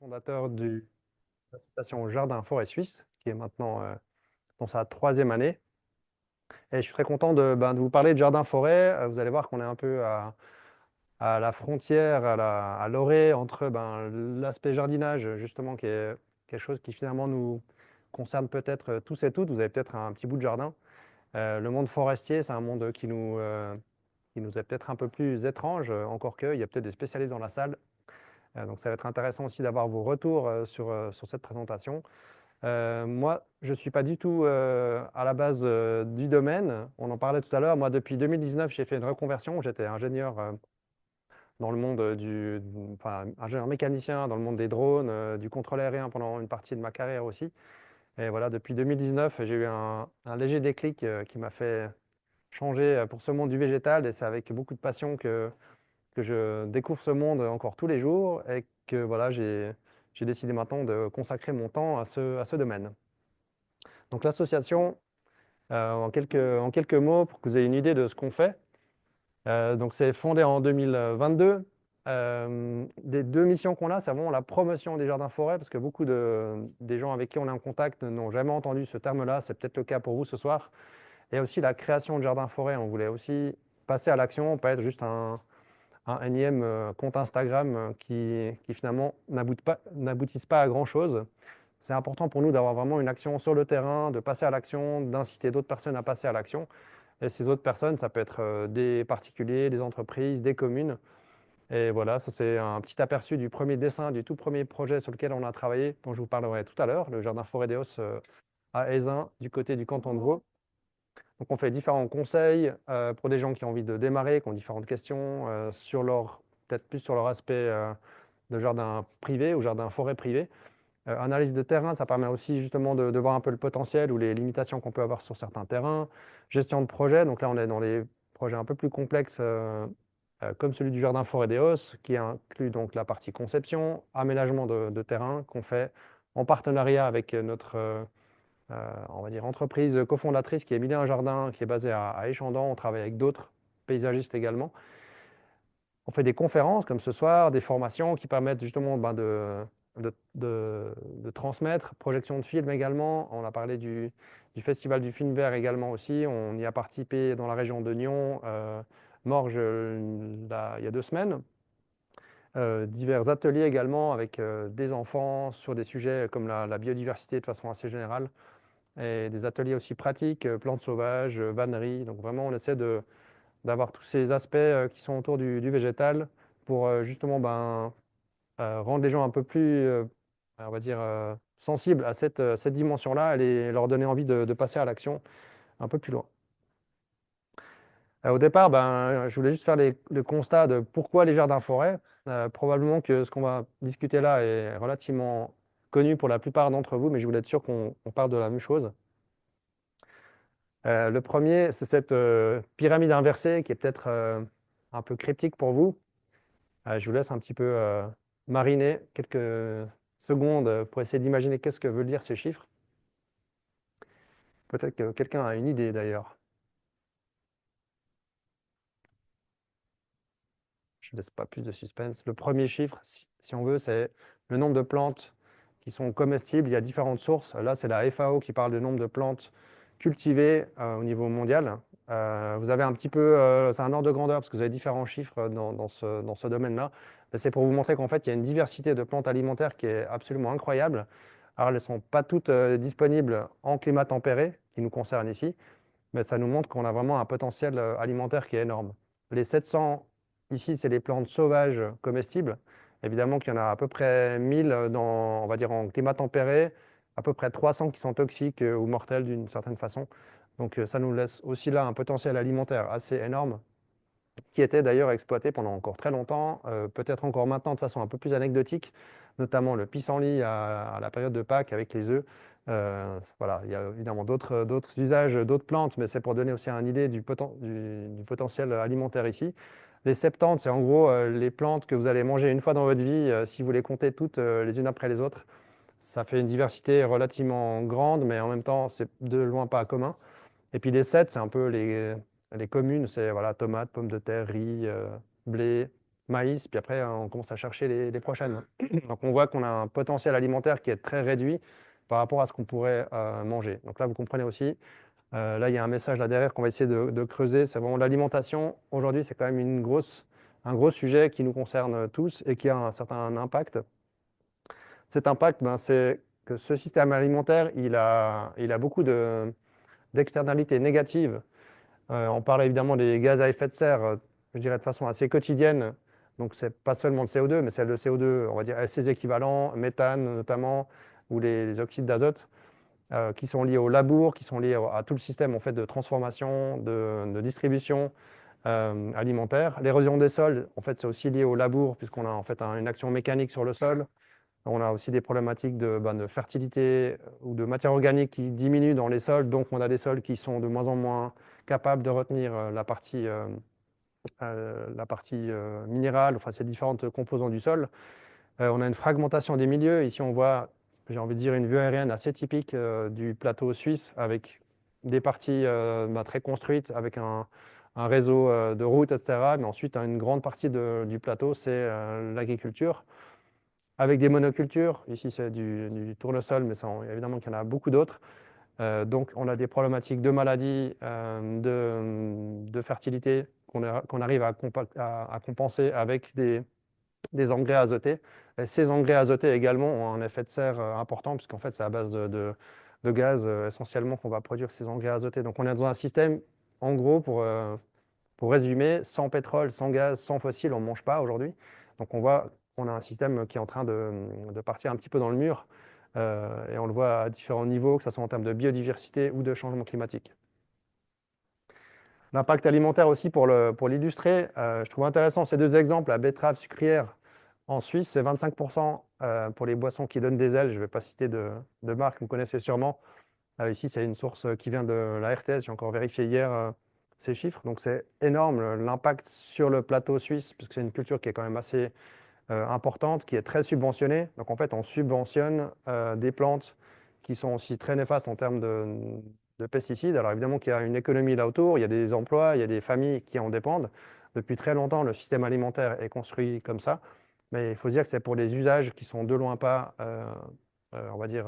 Fondateur de l'association Jardin Forêt Suisse, qui est maintenant dans sa troisième année. Et je suis très content de vous parler de Jardin Forêt. Vous allez voir qu'on est un peu à la frontière, à l'orée entre l'aspect jardinage, justement, qui est quelque chose qui finalement nous concerne peut-être tous et toutes. Vous avez peut-être un petit bout de jardin. Le monde forestier, c'est un monde qui nous est peut-être un peu plus étrange, encore qu'il y a peut-être des spécialistes dans la salle. Donc ça va être intéressant aussi d'avoir vos retours sur cette présentation. Moi, je ne suis pas du tout à la base du domaine. On en parlait tout à l'heure. Moi, depuis 2019, j'ai fait une reconversion. J'étais ingénieur dans le monde enfin, ingénieur mécanicien dans le monde des drones, du contrôle aérien pendant une partie de ma carrière aussi. Et voilà, depuis 2019, j'ai eu un léger déclic qui m'a fait changer pour ce monde du végétal. Et c'est avec beaucoup de passion que je découvre ce monde encore tous les jours et que voilà, j'ai décidé maintenant de consacrer mon temps à ce domaine. Donc l'association, en quelques mots, pour que vous ayez une idée de ce qu'on fait. Donc c'est fondé en 2022. Des deux missions qu'on a, c'est vraiment la promotion des jardins forêts, parce que beaucoup des gens avec qui on est en contact n'ont jamais entendu ce terme-là. C'est peut-être le cas pour vous ce soir. Et aussi la création de jardins forêts. On voulait aussi passer à l'action, pas être juste un énième compte Instagram qui finalement n'aboutissent pas à grand-chose. C'est important pour nous d'avoir vraiment une action sur le terrain, de passer à l'action, d'inciter d'autres personnes à passer à l'action. Et ces autres personnes, ça peut être des particuliers, des entreprises, des communes. Et voilà, ça c'est un petit aperçu du premier dessin, du tout premier projet sur lequel on a travaillé, dont je vous parlerai tout à l'heure, le jardin Forêt des Hausses à Ézin, du côté du canton de Vaud. Donc on fait différents conseils pour des gens qui ont envie de démarrer, qui ont différentes questions peut-être plus sur leur aspect de jardin privé ou jardin forêt privé. Analyse de terrain, ça permet aussi justement de voir un peu le potentiel ou les limitations qu'on peut avoir sur certains terrains. Gestion de projet, donc là on est dans les projets un peu plus complexes comme celui du jardin forêt des Hausses, qui inclut donc la partie conception, aménagement de terrain qu'on fait en partenariat avec notre on va dire entreprise cofondatrice qui est Mille et un Jardin, qui est basée à Échandon. On travaille avec d'autres paysagistes également. On fait des conférences comme ce soir, des formations qui permettent justement de transmettre, projection de films également. On a parlé du Festival du film vert également aussi. On y a participé dans la région de Nyon, Morges, il y a 2 semaines. Divers ateliers également avec des enfants sur des sujets comme la biodiversité de façon assez générale. Et des ateliers aussi pratiques, plantes sauvages, vannerie. Donc vraiment, on essaie d'avoir tous ces aspects qui sont autour du végétal pour justement rendre les gens un peu plus, on va dire, sensibles à cette dimension-là et leur donner envie de passer à l'action un peu plus loin. Au départ, je voulais juste faire le constat de pourquoi les jardins-forêts. Probablement que ce qu'on va discuter là est relativement connu pour la plupart d'entre vous, mais je voulais être sûr qu'on parle de la même chose. Le premier, c'est cette pyramide inversée qui est peut-être un peu cryptique pour vous. Je vous laisse un petit peu mariner quelques secondes pour essayer d'imaginer qu'est-ce que veulent dire ces chiffres. Peut-être que quelqu'un a une idée d'ailleurs. Je ne laisse pas plus de suspense. Le premier chiffre, si on veut, c'est le nombre de plantes qui sont comestibles. Il y a différentes sources. Là, c'est la FAO qui parle du nombre de plantes cultivées au niveau mondial. Vous avez un petit peu, c'est un ordre de grandeur parce que vous avez différents chiffres dans ce domaine-là. C'est pour vous montrer qu'en fait, il y a une diversité de plantes alimentaires qui est absolument incroyable. Alors, elles ne sont pas toutes disponibles en climat tempéré, qui nous concerne ici, mais ça nous montre qu'on a vraiment un potentiel alimentaire qui est énorme. Les 700, ici, c'est les plantes sauvages comestibles. Évidemment qu'il y en a à peu près 1000 on va dire en climat tempéré, à peu près 300 qui sont toxiques ou mortels d'une certaine façon. Donc ça nous laisse aussi là un potentiel alimentaire assez énorme, qui était d'ailleurs exploité pendant encore très longtemps, peut-être encore maintenant de façon un peu plus anecdotique, notamment le pissenlit à la période de Pâques avec les œufs. Voilà, il y a évidemment d'autres usages, d'autres plantes, mais c'est pour donner aussi une idée du potentiel alimentaire ici. Les 70, c'est en gros les plantes que vous allez manger une fois dans votre vie, si vous les comptez toutes les unes après les autres. Ça fait une diversité relativement grande, mais en même temps, c'est de loin pas commun. Et puis les 7, c'est un peu les communes, c'est voilà, tomates, pommes de terre, riz, blé, maïs, puis après, on commence à chercher les prochaines. Donc, on voit qu'on a un potentiel alimentaire qui est très réduit par rapport à ce qu'on pourrait manger. Donc là, vous comprenez aussi, là, il y a un message là derrière qu'on va essayer de creuser. C'est vraiment l'alimentation. Aujourd'hui, c'est quand même un gros sujet qui nous concerne tous et qui a un certain impact. Cet impact, ben, c'est que ce système alimentaire, il a beaucoup d'externalités négatives. On parle évidemment des gaz à effet de serre, je dirais de façon assez quotidienne. Donc, ce n'est pas seulement le CO2, mais c'est le CO2, on va dire, ses équivalents, méthane notamment, ou les oxydes d'azote, qui sont liés au labour, qui sont liés à tout le système en fait, de transformation, de distribution alimentaire. L'érosion des sols, en fait, c'est aussi lié au labour, puisqu'on a en fait une action mécanique sur le sol. On a aussi des problématiques de fertilité ou de matière organique qui diminuent dans les sols. Donc, on a des sols qui sont de moins en moins capables de retenir la partie minérale, enfin ces différentes composantes du sol. On a une fragmentation des milieux. Ici, on voit, j'ai envie de dire, une vue aérienne assez typique du plateau suisse avec des parties très construites, avec un réseau de routes, etc. Mais ensuite, une grande partie du plateau, c'est l'agriculture avec des monocultures. Ici, c'est du tournesol, mais évidemment qu'il y en a beaucoup d'autres. Donc, on a des problématiques de maladies, de fertilité qu'on arrive à compenser avec des engrais azotés. Et ces engrais azotés également ont un effet de serre important, puisqu'en fait, c'est à base de gaz essentiellement qu'on va produire ces engrais azotés. Donc, on est dans un système, en gros, pour résumer, sans pétrole, sans gaz, sans fossiles, on ne mange pas aujourd'hui. Donc on voit qu'on a un système qui est en train de partir un petit peu dans le mur. Et on le voit à différents niveaux, que ce soit en termes de biodiversité ou de changement climatique. L'impact alimentaire aussi pour l'illustrer, je trouve intéressant ces deux exemples. La betterave sucrière en Suisse, c'est 25% pour les boissons qui donnent des ailes. Je ne vais pas citer de marque, vous connaissez sûrement. Ici, c'est une source qui vient de la RTS. J'ai encore vérifié hier ces chiffres. Donc, c'est énorme l'impact sur le plateau suisse, puisque c'est une culture qui est quand même assez importante, qui est très subventionnée. Donc, en fait, on subventionne des plantes qui sont aussi très néfastes en termes de pesticides. Alors, évidemment qu'il y a une économie là autour, il y a des emplois, il y a des familles qui en dépendent. Depuis très longtemps, le système alimentaire est construit comme ça. Mais il faut se dire que c'est pour des usages qui sont de loin pas, on va dire,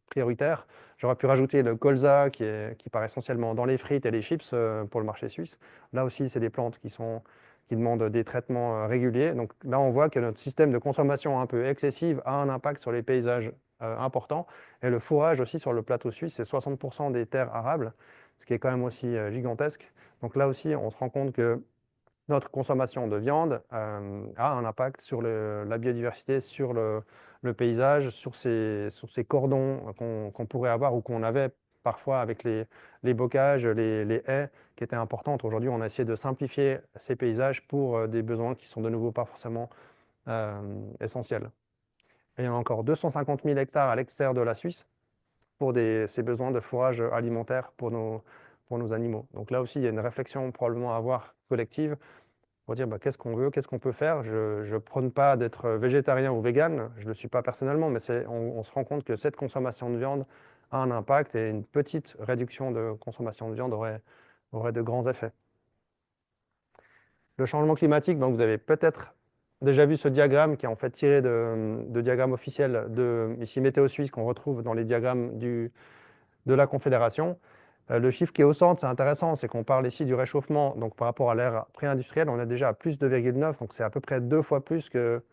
prioritaires. J'aurais pu rajouter le colza qui part essentiellement dans les frites et les chips pour le marché suisse. Là aussi, c'est des plantes qui demandent des traitements réguliers. Donc là, on voit que notre système de consommation un peu excessive a un impact sur les paysages important. Et le fourrage aussi sur le plateau suisse, c'est 60% des terres arables, ce qui est quand même aussi gigantesque. Donc là aussi, on se rend compte que notre consommation de viande a un impact sur la biodiversité, sur le paysage, sur ces cordons qu'on pourrait avoir ou qu'on avait parfois avec les bocages, les haies qui étaient importantes. Aujourd'hui, on a essayé de simplifier ces paysages pour des besoins qui sont de nouveau pas forcément essentiels. Et il y en a encore 250 000 hectares à l'extérieur de la Suisse pour ces besoins de fourrage alimentaire pour nos animaux. Donc là aussi, il y a une réflexion probablement à avoir collective pour dire bah, qu'est-ce qu'on veut, qu'est-ce qu'on peut faire. Je ne prône pas d'être végétarien ou vegan, je ne le suis pas personnellement, mais on se rend compte que cette consommation de viande a un impact et une petite réduction de consommation de viande aurait de grands effets. Le changement climatique, ben, vous avez peut-être déjà vu ce diagramme qui est en fait tiré de diagrammes officiels de ici Météo Suisse qu'on retrouve dans les diagrammes de la Confédération. Le chiffre qui est au centre, c'est intéressant, c'est qu'on parle ici du réchauffement. Donc par rapport à l'ère pré-industrielle, on est déjà à plus de 2,9, donc c'est à peu près 2 fois plus que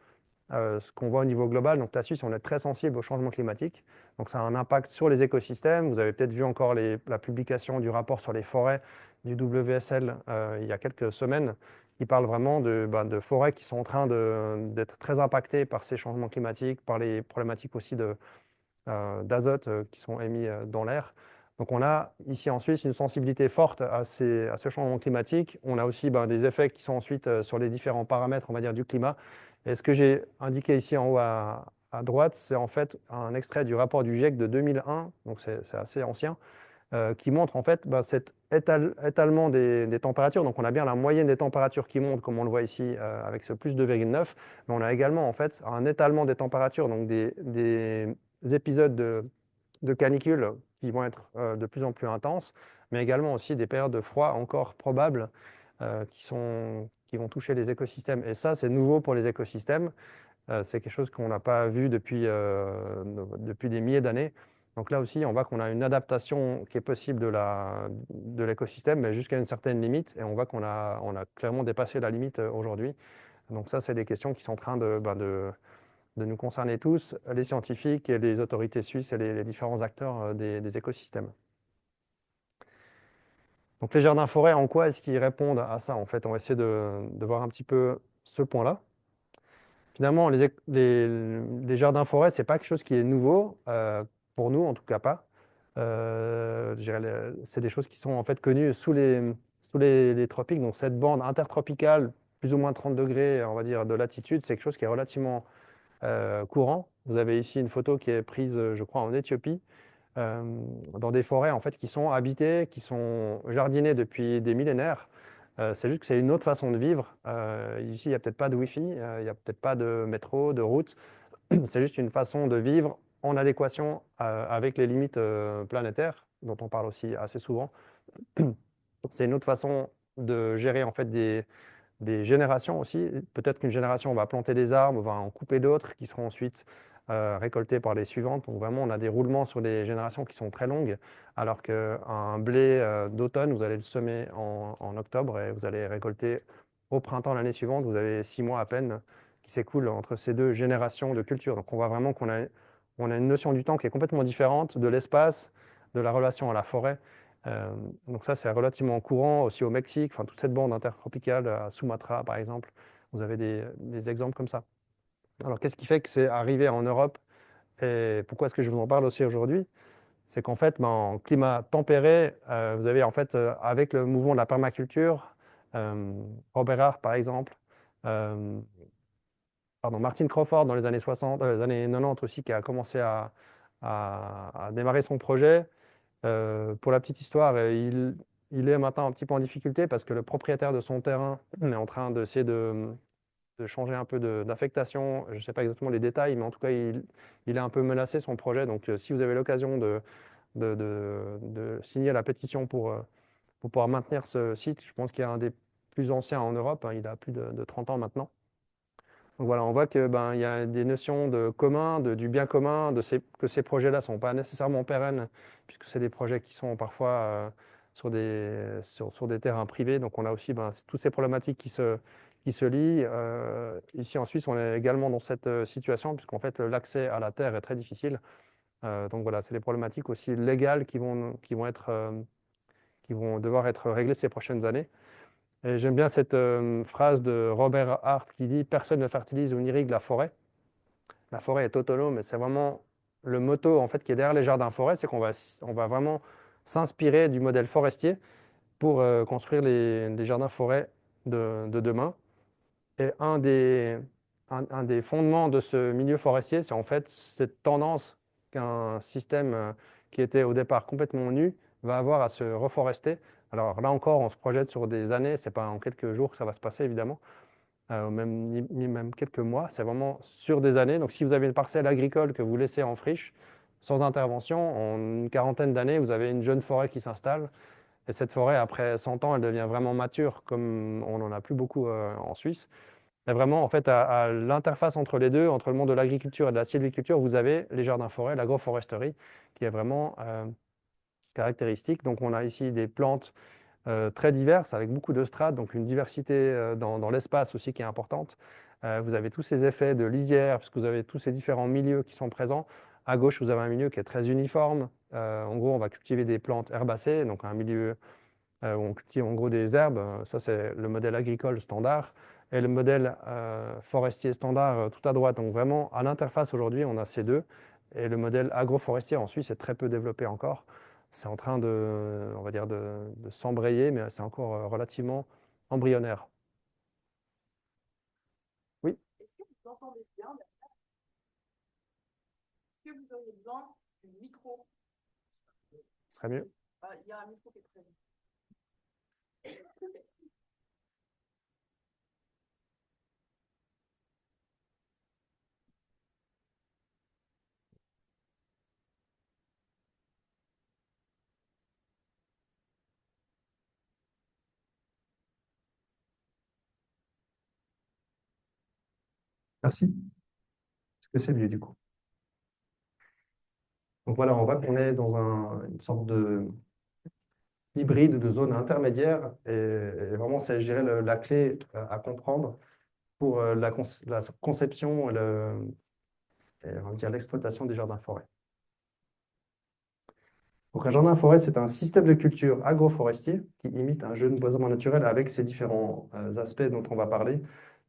ce qu'on voit au niveau global. Donc la Suisse, on est très sensible au changement climatique. Donc ça a un impact sur les écosystèmes. Vous avez peut-être vu encore la publication du rapport sur les forêts du WSL il y a quelques semaines, qui parle vraiment de forêts qui sont en train d'être très impactées par ces changements climatiques, par les problématiques aussi d'azote qui sont émis dans l'air. Donc on a ici en Suisse une sensibilité forte à ce changement climatique. On a aussi des effets qui sont ensuite sur les différents paramètres, on va dire, du climat. Et ce que j'ai indiqué ici en haut à droite, c'est en fait un extrait du rapport du GIEC de 2001, donc c'est assez ancien, qui montre en fait cet étalement des températures. Donc on a bien la moyenne des températures qui monte, comme on le voit ici avec ce plus 2,9, mais on a également en fait un étalement des températures, donc des épisodes de canicule qui vont être de plus en plus intenses, mais également aussi des périodes de froid encore probables qui qui vont toucher les écosystèmes. Et ça, c'est nouveau pour les écosystèmes. C'est quelque chose qu'on n'a pas vu depuis des milliers d'années. Donc là aussi, on voit qu'on a une adaptation qui est possible de l'écosystème, mais jusqu'à une certaine limite. Et on voit qu'on a clairement dépassé la limite aujourd'hui. Donc ça, c'est des questions qui sont en train de nous concerner tous, les scientifiques et les autorités suisses et les différents acteurs des écosystèmes. Donc les jardins-forêts, en quoi est-ce qu'ils répondent à ça? En fait, on va essayer de voir un petit peu ce point-là. Finalement, les jardins-forêts, ce n'est pas quelque chose qui est nouveau, pour nous en tout cas pas. Je dirais c'est des choses qui sont en fait connues sous les tropiques. Donc cette bande intertropicale, plus ou moins 30 degrés, on va dire, de latitude, c'est quelque chose qui est relativement courant. Vous avez ici une photo qui est prise, je crois, en Éthiopie, euh, dans des forêts en fait, qui sont habitées, qui sont jardinées depuis des millénaires. C'est juste que c'est une autre façon de vivre. Ici, il n'y a peut-être pas de Wi-Fi, il n'y a peut-être pas de métro, de route. C'est juste une façon de vivre en adéquation avec les limites planétaires, dont on parle aussi assez souvent. C'est une autre façon de gérer en fait des générations aussi. Peut-être qu'une génération va planter des arbres, va en couper d'autres qui seront ensuite récoltés par les suivantes. Donc vraiment, on a des roulements sur des générations qui sont très longues, alors qu'un blé d'automne, vous allez le semer en octobre et vous allez récolter au printemps l'année suivante. Vous avez 6 mois à peine qui s'écoulent entre ces deux générations de culture. Donc on voit vraiment qu'on a une notion du temps qui est complètement différente, de l'espace, de la relation à la forêt. Euh, donc ça, c'est relativement courant aussi au Mexique, enfin, toute cette bande intertropicale à Sumatra, par exemple. Vous avez des exemples comme ça. Alors, qu'est-ce qui fait que c'est arrivé en Europe et pourquoi est-ce que je vous en parle aussi aujourd'hui? C'est qu'en fait, ben, en climat tempéré, vous avez en fait, avec le mouvement de la permaculture, euh, Robert Hart, par exemple, euh, pardon, Martin Crawford dans les années 60, les années 90 aussi, qui a commencé à démarrer son projet. Pour la petite histoire, il est maintenant un petit peu en difficulté parce que le propriétaire de son terrain est en train d'essayer de changer un peu d'affectation. Je ne sais pas exactement les détails, mais en tout cas, il est un peu menacé son projet. Donc, si vous avez l'occasion de signer la pétition pour pouvoir maintenir ce site, je pense qu'il est un des plus anciens en Europe, hein. Il a plus de 30 ans maintenant. Donc voilà, on voit que ben, il y a des notions de commun, du bien commun, que ces projets-là ne sont pas nécessairement pérennes, puisque c'est des projets qui sont parfois sur des terrains privés. Donc on a aussi ben, toutes ces problématiques qui se lient. Ici en Suisse, on est également dans cette situation, puisqu'en fait l'accès à la terre est très difficile. Donc voilà, c'est des problématiques aussi légales qui vont devoir être réglées ces prochaines années. Et j'aime bien cette phrase de Robert Hart qui dit: Personne ne fertilise ou n'irrigue la forêt. La forêt est autonome, et c'est vraiment le motto en fait, qui est derrière les jardins forêts, c'est qu'on va vraiment s'inspirer du modèle forestier pour construire les jardins forêts de demain. Et un des fondements de ce milieu forestier, c'est en fait cette tendance qu'un système qui était au départ complètement nu va avoir à se reforester. Alors là encore, on se projette sur des années, c'est pas en quelques jours que ça va se passer évidemment, ni même quelques mois, c'est vraiment sur des années. Donc si vous avez une parcelle agricole que vous laissez en friche, sans intervention, en une quarantaine d'années, vous avez une jeune forêt qui s'installe. Et cette forêt, après 100 ans, elle devient vraiment mature, comme on n'en a plus beaucoup en Suisse. Et vraiment, en fait, à l'interface entre les deux, entre le monde de l'agriculture et de la sylviculture, vous avez les jardins-forêts, l'agroforesterie, qui est vraiment caractéristique. Donc on a ici des plantes très diverses, avec beaucoup de strates, donc une diversité dans l'espace aussi qui est importante. Vous avez tous ces effets de lisière, puisque vous avez tous ces différents milieux qui sont présents. À gauche, vous avez un milieu qui est très uniforme. En gros, on va cultiver des plantes herbacées, donc un milieu où on cultive en gros des herbes. Ça, c'est le modèle agricole standard. Et le modèle forestier standard tout à droite. Donc vraiment, à l'interface aujourd'hui, on a ces deux. Et le modèle agroforestier en Suisse est très peu développé encore. C'est en train on va dire, de s'embrayer, mais c'est encore relativement embryonnaire. Oui, Est-ce que vous entendez bien? Est-ce que vous auriez besoin du micro? ce serait mieux. Il y a un micro qui est prévu. Merci. Est-ce que c'est mieux du coup? Donc voilà, on voit qu'on est dans une sorte de hybride de zone intermédiaire et vraiment, c'est, je dirais, la clé à comprendre pour la conception et on va dire l'exploitation des jardins forêts. Donc un jardin forêt, c'est un système de culture agroforestier qui imite un jeu de boisement naturel avec ses différents aspects dont on va parler.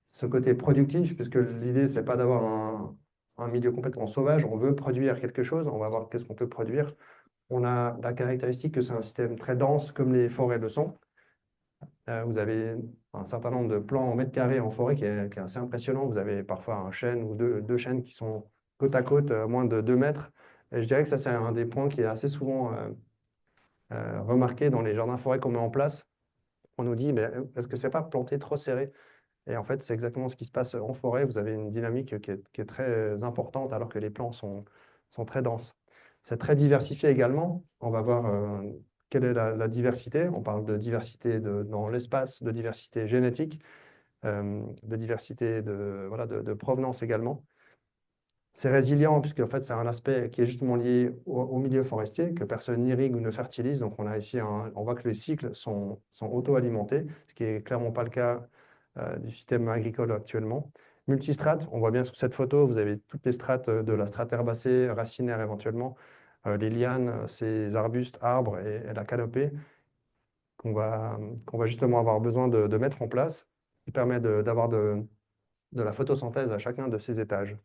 Ce côté productif, puisque l'idée, c'est pas d'avoir un milieu complètement sauvage, on veut produire quelque chose, on va voir qu'est-ce qu'on peut produire. On a la caractéristique que c'est un système très dense, comme les forêts le sont. Vous avez un certain nombre de plans en mètres carrés en forêt qui est assez impressionnant. Vous avez parfois un chêne ou deux chênes qui sont côte à côte, moins de 2 mètres. Et je dirais que ça, c'est un des points qui est assez souvent remarqué dans les jardins forêts qu'on met en place. On nous dit, mais est-ce que c'est pas planté trop serré? Et en fait, c'est exactement ce qui se passe en forêt. Vous avez une dynamique qui est très importante alors que les plants sont très denses. C'est très diversifié également. On va voir quelle est la diversité. On parle de diversité dans l'espace, de diversité génétique, de diversité voilà, de provenance également. C'est résilient puisque en fait, c'est un aspect qui est justement lié au milieu forestier, que personne n'irrigue ou ne fertilise. Donc on a ici on voit que les cycles sont auto-alimentés, ce qui n'est clairement pas le cas du système agricole actuellement. Multistrates, on voit bien sur cette photo, vous avez toutes les strates de la strate herbacée, racinaire éventuellement, les lianes, ces arbustes, arbres et la canopée qu'on va justement avoir besoin de mettre en place, qui permet d'avoir de la photosynthèse à chacun de ces étages.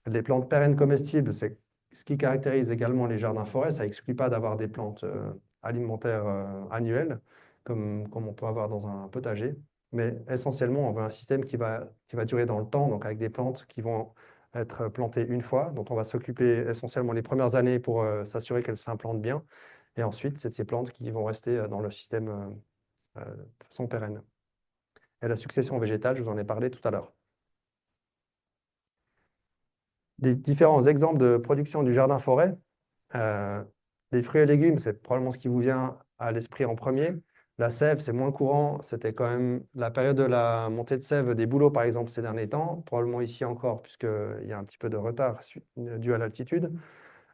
Les plantes pérennes comestibles, c'est ce qui caractérise également les jardins forêts. Ça n'exclut pas d'avoir des plantes alimentaires annuelles, comme on peut avoir dans un potager. Mais essentiellement, on veut un système qui va durer dans le temps, donc avec des plantes qui vont être plantées une fois, dont on va s'occuper essentiellement les premières années pour s'assurer qu'elles s'implantent bien. Et ensuite, c'est ces plantes qui vont rester dans le système de façon pérenne. Et la succession végétale, je vous en ai parlé tout à l'heure. Des différents exemples de production du jardin-forêt. Les fruits et légumes, c'est probablement ce qui vous vient à l'esprit en premier. La sève, c'est moins courant. C'était quand même la période de la montée de sève des bouleaux, par exemple, ces derniers temps. Probablement ici encore, puisqu'il y a un petit peu de retard dû à l'altitude.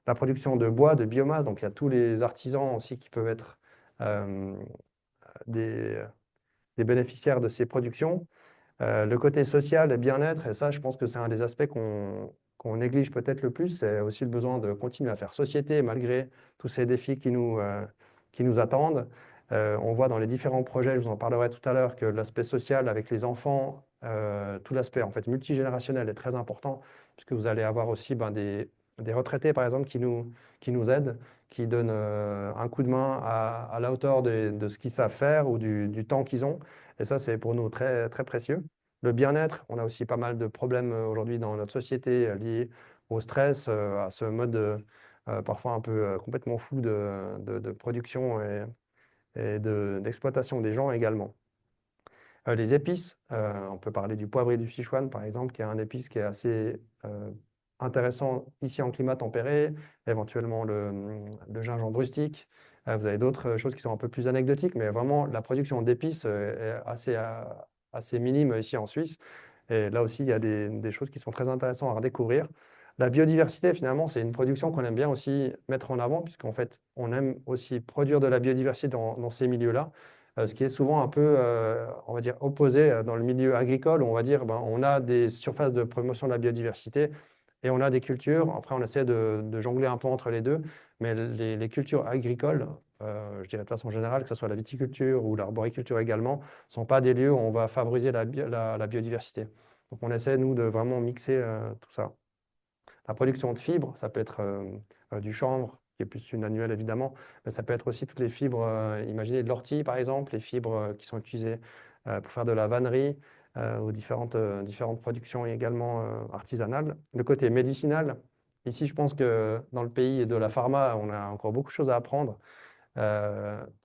La production de bois, de biomasse, donc il y a tous les artisans aussi qui peuvent être euh, des, des bénéficiaires de ces productions. Le côté social et bien-être, et ça, je pense que c'est un des aspects qu'on néglige peut-être le plus, c'est aussi le besoin de continuer à faire société malgré tous ces défis qui nous attendent. On voit dans les différents projets, je vous en parlerai tout à l'heure, que l'aspect social avec les enfants, tout l'aspect en fait multigénérationnel est très important, puisque vous allez avoir aussi des retraités, par exemple, qui nous aident, qui donnent un coup de main à la hauteur de ce qu'ils savent faire ou du temps qu'ils ont. Et ça, c'est pour nous très, très précieux. Le bien-être, on a aussi pas mal de problèmes aujourd'hui dans notre société liés au stress, à ce mode parfois un peu complètement fou de production d'exploitation des gens également. Les épices, on peut parler du poivre et du Sichuan par exemple, qui est un épice qui est assez intéressant ici en climat tempéré, éventuellement le gingembre rustique. Vous avez d'autres choses qui sont un peu plus anecdotiques, mais vraiment la production d'épices est assez minime ici en Suisse. Et là aussi, il y a des choses qui sont très intéressantes à redécouvrir. La biodiversité, finalement, c'est une production qu'on aime bien aussi mettre en avant, puisqu'en fait, on aime aussi produire de la biodiversité dans ces milieux-là, ce qui est souvent un peu, on va dire, opposé dans le milieu agricole, où on va dire, ben, on a des surfaces de promotion de la biodiversité et on a des cultures. Après, on essaie de jongler un peu entre les deux, mais les cultures agricoles, je dirais de façon générale, que ce soit la viticulture ou l'arboriculture également, ne sont pas des lieux où on va favoriser la biodiversité. Donc, on essaie, nous, de vraiment mixer tout ça. La production de fibres, ça peut être du chanvre, qui est plus une annuelle évidemment, mais ça peut être aussi toutes les fibres, imaginez de l'ortie par exemple, les fibres qui sont utilisées pour faire de la vannerie ou différentes productions également artisanales. Le côté médicinal, ici je pense que dans le pays de la pharma, on a encore beaucoup de choses à apprendre.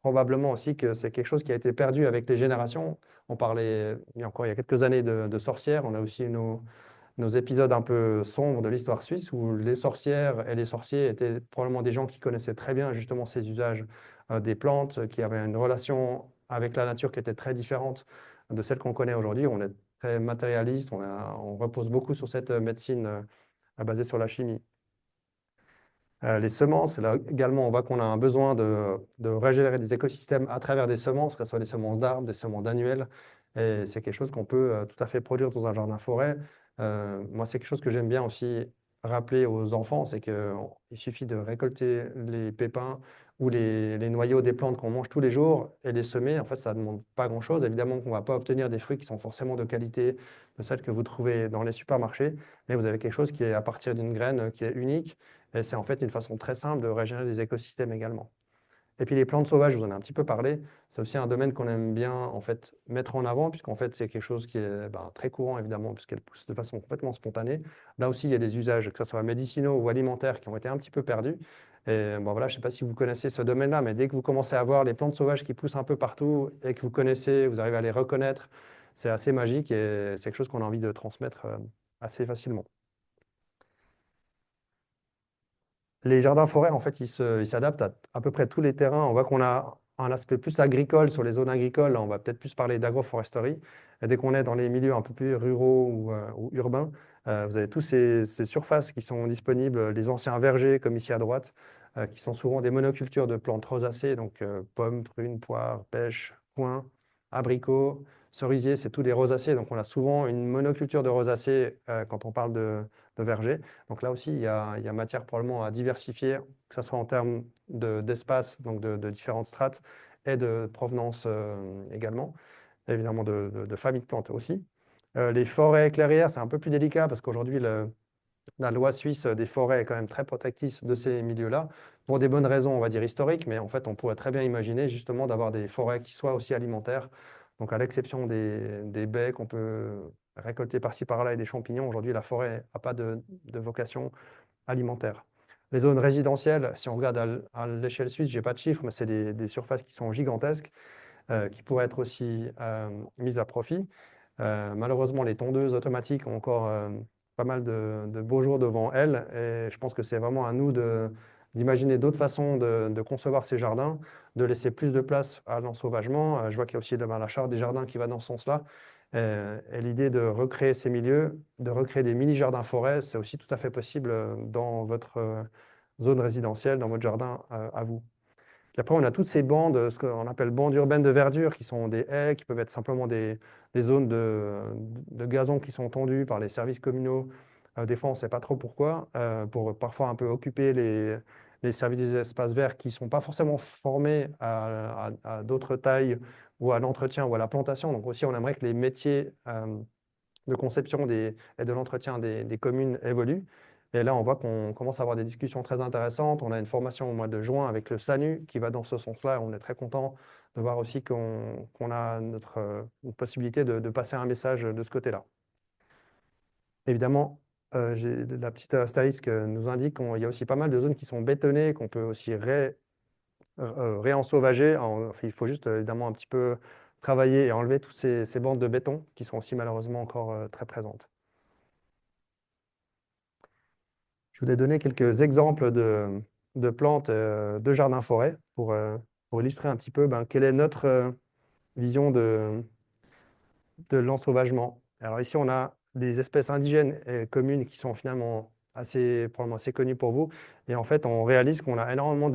Probablement aussi que c'est quelque chose qui a été perdu avec les générations. On parlait il y a quelques années de sorcières, on a aussi nos épisodes un peu sombres de l'histoire suisse où les sorcières et les sorciers étaient probablement des gens qui connaissaient très bien justement ces usages des plantes, qui avaient une relation avec la nature qui était très différente de celle qu'on connaît aujourd'hui. On est très matérialiste. On repose beaucoup sur cette médecine basée sur la chimie. Les semences, là également, on voit qu'on a un besoin de régénérer des écosystèmes à travers des semences, que ce soit des semences d'arbres, des semences d'annuels. Et c'est quelque chose qu'on peut tout à fait produire dans un jardin-forêt. Moi, c'est quelque chose que j'aime bien aussi rappeler aux enfants, c'est qu'il suffit de récolter les pépins ou les noyaux des plantes qu'on mange tous les jours et les semer. En fait, ça ne demande pas grand-chose. Évidemment qu'on ne va pas obtenir des fruits qui sont forcément de qualité, de celles que vous trouvez dans les supermarchés, mais vous avez quelque chose qui est à partir d'une graine qui est unique. Et c'est en fait une façon très simple de régénérer des écosystèmes également. Et puis les plantes sauvages, je vous en ai un petit peu parlé. C'est aussi un domaine qu'on aime bien en fait mettre en avant, puisqu'en fait c'est quelque chose qui est très courant évidemment, puisqu'elle pousse de façon complètement spontanée. Là aussi, il y a des usages, que ce soit médicinaux ou alimentaires, qui ont été un petit peu perdus. Et bon, voilà, je ne sais pas si vous connaissez ce domaine-là, mais dès que vous commencez à voir les plantes sauvages qui poussent un peu partout et que vous connaissez, vous arrivez à les reconnaître, c'est assez magique et c'est quelque chose qu'on a envie de transmettre assez facilement. Les jardins-forêts, en fait, ils s'adaptent à peu près tous les terrains. On voit qu'on a un aspect plus agricole sur les zones agricoles. Là, on va peut-être plus parler d'agroforesterie. Et dès qu'on est dans les milieux un peu plus ruraux ou urbains, vous avez tous ces surfaces qui sont disponibles, les anciens vergers, comme ici à droite, qui sont souvent des monocultures de plantes rosacées, donc pommes, prunes, poires, pêches, foin, abricots, cerisiers, c'est tous des rosacées. Donc on a souvent une monoculture de rosacées quand on parle de vergers. Donc là aussi, il y a matière probablement à diversifier, que ce soit en termes d'espace, donc de différentes strates, et de provenance également, évidemment de familles de plantes aussi. Les forêts clairières, c'est un peu plus délicat parce qu'aujourd'hui, la loi suisse des forêts est quand même très protectrice de ces milieux-là, pour des bonnes raisons, on va dire historiques, mais en fait, on pourrait très bien imaginer justement d'avoir des forêts qui soient aussi alimentaires. Donc, à l'exception des baies qu'on peut récolter par-ci par-là et des champignons, aujourd'hui, la forêt n'a pas de vocation alimentaire. Les zones résidentielles, si on regarde à l'échelle suisse, je n'ai pas de chiffres, mais c'est des surfaces qui sont gigantesques, qui pourraient être aussi mises à profit. Malheureusement, les tondeuses automatiques ont encore pas mal de beaux jours devant elles. Et je pense que c'est vraiment à nous d'imaginer d'autres façons de concevoir ces jardins, de laisser plus de place à l'ensauvagement. Je vois qu'il y a aussi la charte des jardins qui va dans ce sens-là. Et l'idée de recréer ces milieux, de recréer des mini-jardins forêts, c'est aussi tout à fait possible dans votre zone résidentielle, dans votre jardin à vous. Puis après, on a toutes ces bandes, ce qu'on appelle bandes urbaines de verdure, qui sont des haies, qui peuvent être simplement des zones de gazon qui sont tendues par les services communaux. Des fois, on ne sait pas trop pourquoi, pour parfois un peu occuper les services des espaces verts qui ne sont pas forcément formés à d'autres tailles ou à l'entretien ou à la plantation. Donc aussi, on aimerait que les métiers de conception et de l'entretien des communes évoluent. Et là, on voit qu'on commence à avoir des discussions très intéressantes. On a une formation au mois de juin avec le SANU qui va dans ce sens-là. On est très content de voir aussi qu'on a une possibilité de passer un message de ce côté-là. Évidemment, la petite astérisque nous indique qu'il y a aussi pas mal de zones qui sont bétonnées, qu'on peut aussi réensauvager. Enfin, il faut juste évidemment un petit peu travailler et enlever toutes ces bandes de béton qui sont aussi malheureusement encore très présentes. Je voulais donner quelques exemples de plantes de jardin-forêt pour illustrer un petit peu quelle est notre vision de l'ensauvagement. Alors ici, on a des espèces indigènes et communes qui sont finalement probablement assez connues pour vous. Et en fait, on réalise qu'on a énormément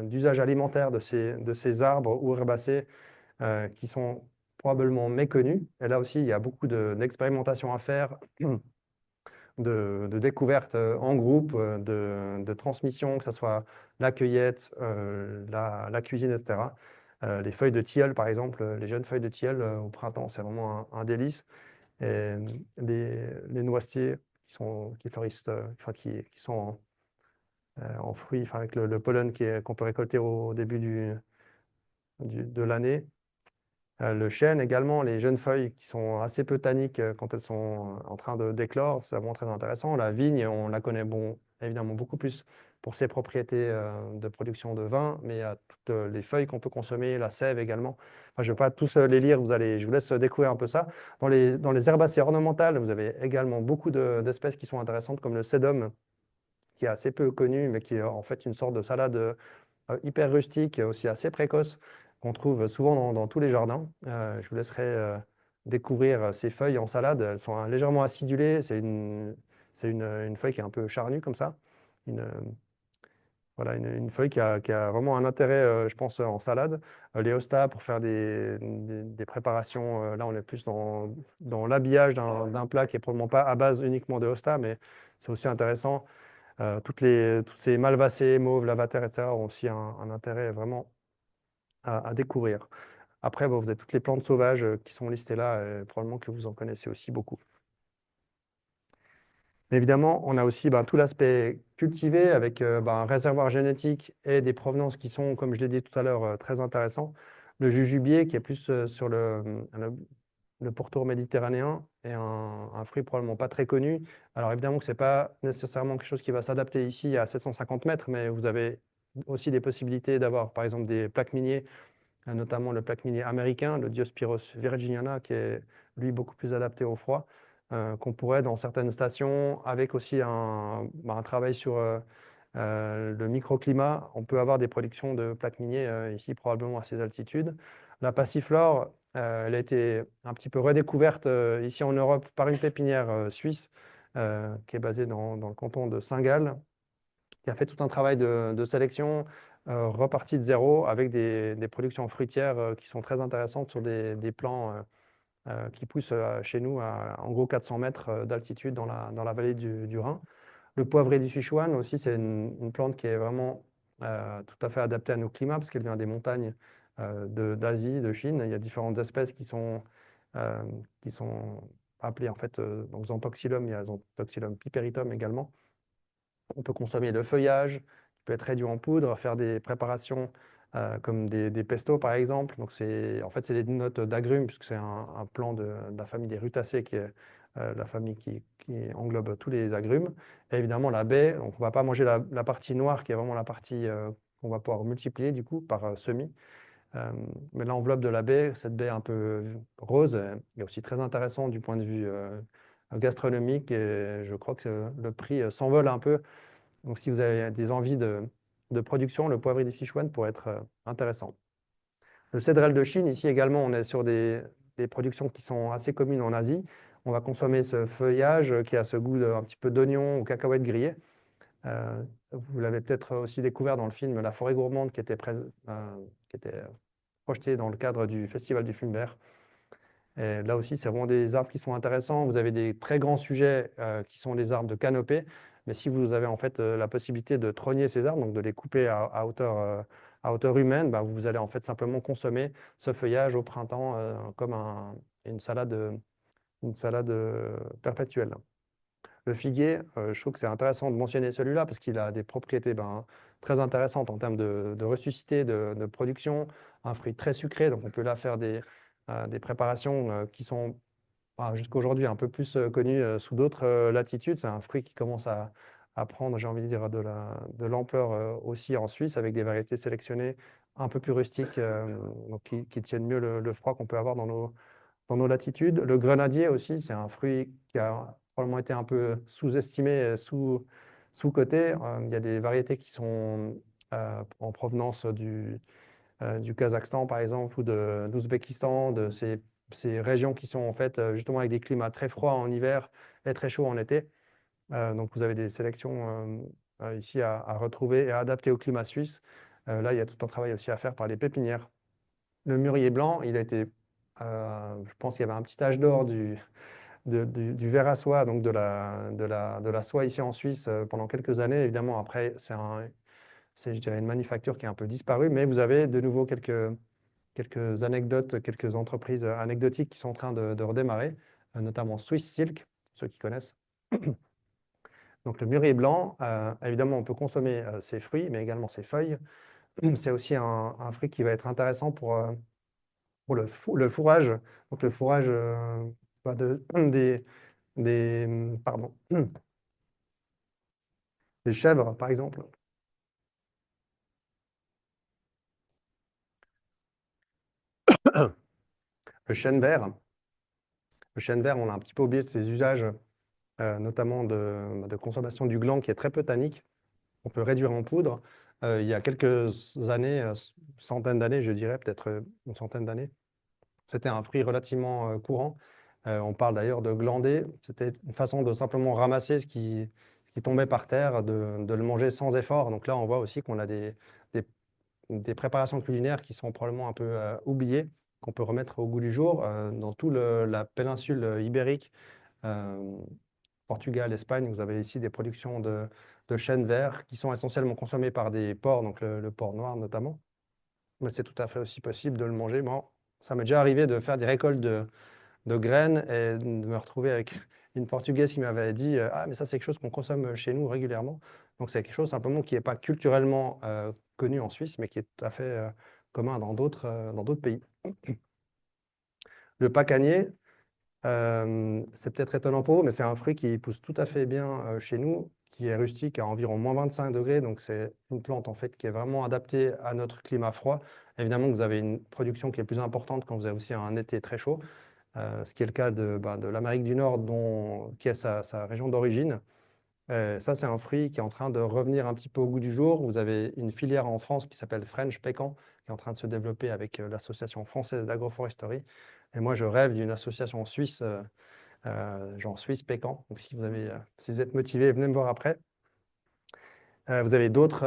d'usages alimentaires de ces arbres ou herbacées qui sont probablement méconnus. Et là aussi, il y a beaucoup d'expérimentations à faire de découverte en groupe, de transmission, que ce soit la cueillette, la cuisine, etc. Les feuilles de tilleul, par exemple, les jeunes feuilles de tilleul au printemps, c'est vraiment un délice. Et les noisetiers qui fleurissent, enfin, qui sont en fruits, enfin, avec le pollen qu'on peut récolter au début de l'année. Le chêne également, les jeunes feuilles qui sont assez peu tanniques quand elles sont en train d'éclore, c'est vraiment très intéressant. La vigne, on la connaît évidemment beaucoup plus pour ses propriétés de production de vin, mais il y a toutes les feuilles qu'on peut consommer, la sève également. Enfin, je ne vais pas tous les lire, je vous laisse découvrir un peu ça. Dans les herbacées ornementales, vous avez également beaucoup d'espèces qui sont intéressantes, comme le sedum, qui est assez peu connu, mais qui est en fait une sorte de salade hyper rustique, aussi assez précoce, qu'on trouve souvent dans tous les jardins. Je vous laisserai découvrir ces feuilles en salade. Elles sont légèrement acidulées. C'est une feuille qui est un peu charnue comme ça. Une, voilà, une feuille qui a vraiment un intérêt, je pense, en salade. Les ostas pour faire des préparations. Là, on est plus dans l'habillage d'un plat qui est probablement pas à base uniquement de ostas, mais c'est aussi intéressant. Tous ces malvacées, mauves, lavataires, etc. ont aussi un intérêt vraiment à découvrir. Après, bon, vous avez toutes les plantes sauvages qui sont listées là, probablement que vous en connaissez aussi beaucoup. Évidemment, on a aussi tout l'aspect cultivé avec un réservoir génétique et des provenances qui sont, comme je l'ai dit tout à l'heure, très intéressants. Le jujubier, qui est plus sur le pourtour méditerranéen, est un fruit probablement pas très connu. Alors évidemment que ce n'est pas nécessairement quelque chose qui va s'adapter ici à 750 mètres, mais vous avez aussi des possibilités d'avoir, par exemple, des plaques miniers, notamment le plaque minier américain, le Diospyros virginiana, qui est lui beaucoup plus adapté au froid, qu'on pourrait dans certaines stations, avec aussi un travail sur le microclimat, on peut avoir des productions de plaques miniers ici probablement à ces altitudes. La passiflore, elle a été un petit peu redécouverte ici en Europe par une pépinière suisse qui est basée dans le canton de Saint-Gall, qui a fait tout un travail de sélection reparti de zéro avec des productions fruitières qui sont très intéressantes sur des plants qui poussent chez nous à en gros 400 mètres d'altitude dans la vallée du Rhin. Le poivrier du Sichuan aussi, c'est une plante qui est vraiment tout à fait adaptée à nos climats parce qu'elle vient des montagnes d'Asie, de Chine. Il y a différentes espèces euh, qui sont appelées en fait donc Xanthoxylum, il y a Xanthoxylum piperitum également. On peut consommer le feuillage, qui peut être réduit en poudre, faire des préparations comme des pestos par exemple. Donc en fait, c'est des notes d'agrumes, puisque c'est un plant de la famille des rutacées, qui est la famille qui englobe tous les agrumes. Et évidemment, la baie, donc on ne va pas manger la partie noire, qui est vraiment la partie qu'on va pouvoir multiplier du coup par semis. Mais l'enveloppe de la baie, cette baie un peu rose, est aussi très intéressant du point de vue gastronomique. Et je crois que le prix s'envole un peu, donc, si vous avez des envies de production, le poivrier du Sichuan pourrait être intéressant. Le cédrel de Chine, ici également, on est sur des productions qui sont assez communes en Asie. On va consommer ce feuillage qui a ce goût un petit peu d'oignon ou cacahuète grillée. Vous l'avez peut-être aussi découvert dans le film La forêt gourmande qui était projeté dans le cadre du Festival du film vert. Et là aussi, c'est vraiment des arbres qui sont intéressants. Vous avez des très grands sujets qui sont les arbres de canopée. Mais si vous avez en fait la possibilité de trogner ces arbres, donc de les couper à hauteur humaine, vous allez en fait simplement consommer ce feuillage au printemps comme une salade, perpétuelle. Le figuier, je trouve que c'est intéressant de mentionner celui-là parce qu'il a des propriétés très intéressantes en termes de ressuscité, de production. Un fruit très sucré, donc on peut là faire des préparations qui sont jusqu'à aujourd'hui un peu plus connues sous d'autres latitudes. C'est un fruit qui commence à prendre, j'ai envie de dire, de l'ampleur aussi en Suisse avec des variétés sélectionnées un peu plus rustiques, donc qui tiennent mieux le froid qu'on peut avoir dans nos latitudes. Le grenadier aussi, c'est un fruit qui a probablement été un peu sous-estimé, sous-coté. Il y a des variétés qui sont en provenance du Kazakhstan, par exemple, ou d'Ouzbékistan, de ces régions qui sont en fait justement avec des climats très froids en hiver et très chauds en été. Donc vous avez des sélections ici à retrouver et à adapter au climat suisse. Là, il y a tout un travail aussi à faire par les pépinières. Le mûrier blanc, il a été, je pense qu'il y avait un petit âge d'or du verre à soie, donc de la soie ici en Suisse pendant quelques années. Évidemment, après, je dirais, une manufacture qui est un peu disparue, mais vous avez de nouveau quelques anecdotes, quelques entreprises anecdotiques qui sont en train de redémarrer, notamment Swiss Silk, ceux qui connaissent. Donc le mûrier blanc, évidemment, on peut consommer ses fruits, mais également ses feuilles. C'est aussi un fruit qui va être intéressant pour le fourrage. Donc le fourrage des, pardon, des chèvres, par exemple. Le chêne vert. Le chêne vert, on a un petit peu oublié ses usages, notamment de consommation du gland qui est très peu tannique. On peut réduire en poudre. Il y a quelques années, centaines d'années, je dirais, peut-être une centaine d'années, C'était un fruit relativement courant. On parle d'ailleurs de glander. C'était une façon de simplement ramasser ce qui tombait par terre, de le manger sans effort. Donc là, on voit aussi qu'on a des- des préparations culinaires qui sont probablement un peu oubliées, qu'on peut remettre au goût du jour. Dans toute la péninsule ibérique, euh, Portugal, Espagne, vous avez ici des productions de chênes verts qui sont essentiellement consommés par des porcs, donc le porc noir notamment. Mais c'est tout à fait aussi possible de le manger. Bon, ça m'est déjà arrivé de faire des récoltes de graines et de me retrouver avec une Portugaise qui m'avait dit Ah, mais ça, c'est quelque chose qu'on consomme chez nous régulièrement. Donc, c'est quelque chose simplement qui n'est pas culturellement connu en Suisse, mais qui est tout à fait commun dans d'autres pays. Le pacanier, c'est peut-être étonnant pour vous, mais c'est un fruit qui pousse tout à fait bien chez nous, qui est rustique à environ -25 degrés. Donc, c'est une plante en fait qui est vraiment adaptée à notre climat froid. Évidemment, vous avez une production qui est plus importante quand vous avez aussi un été très chaud, ce qui est le cas de l'Amérique du Nord, qui est sa région d'origine. Ça, c'est un fruit qui est en train de revenir un petit peu au goût du jour. Vous avez une filière en France qui s'appelle French Pécan, qui est en train de se développer avec l'Association française d'agroforesterie. Et moi, je rêve d'une association suisse, genre Suisse Pécan. Donc, si vous êtes motivé, venez me voir après. Vous avez d'autres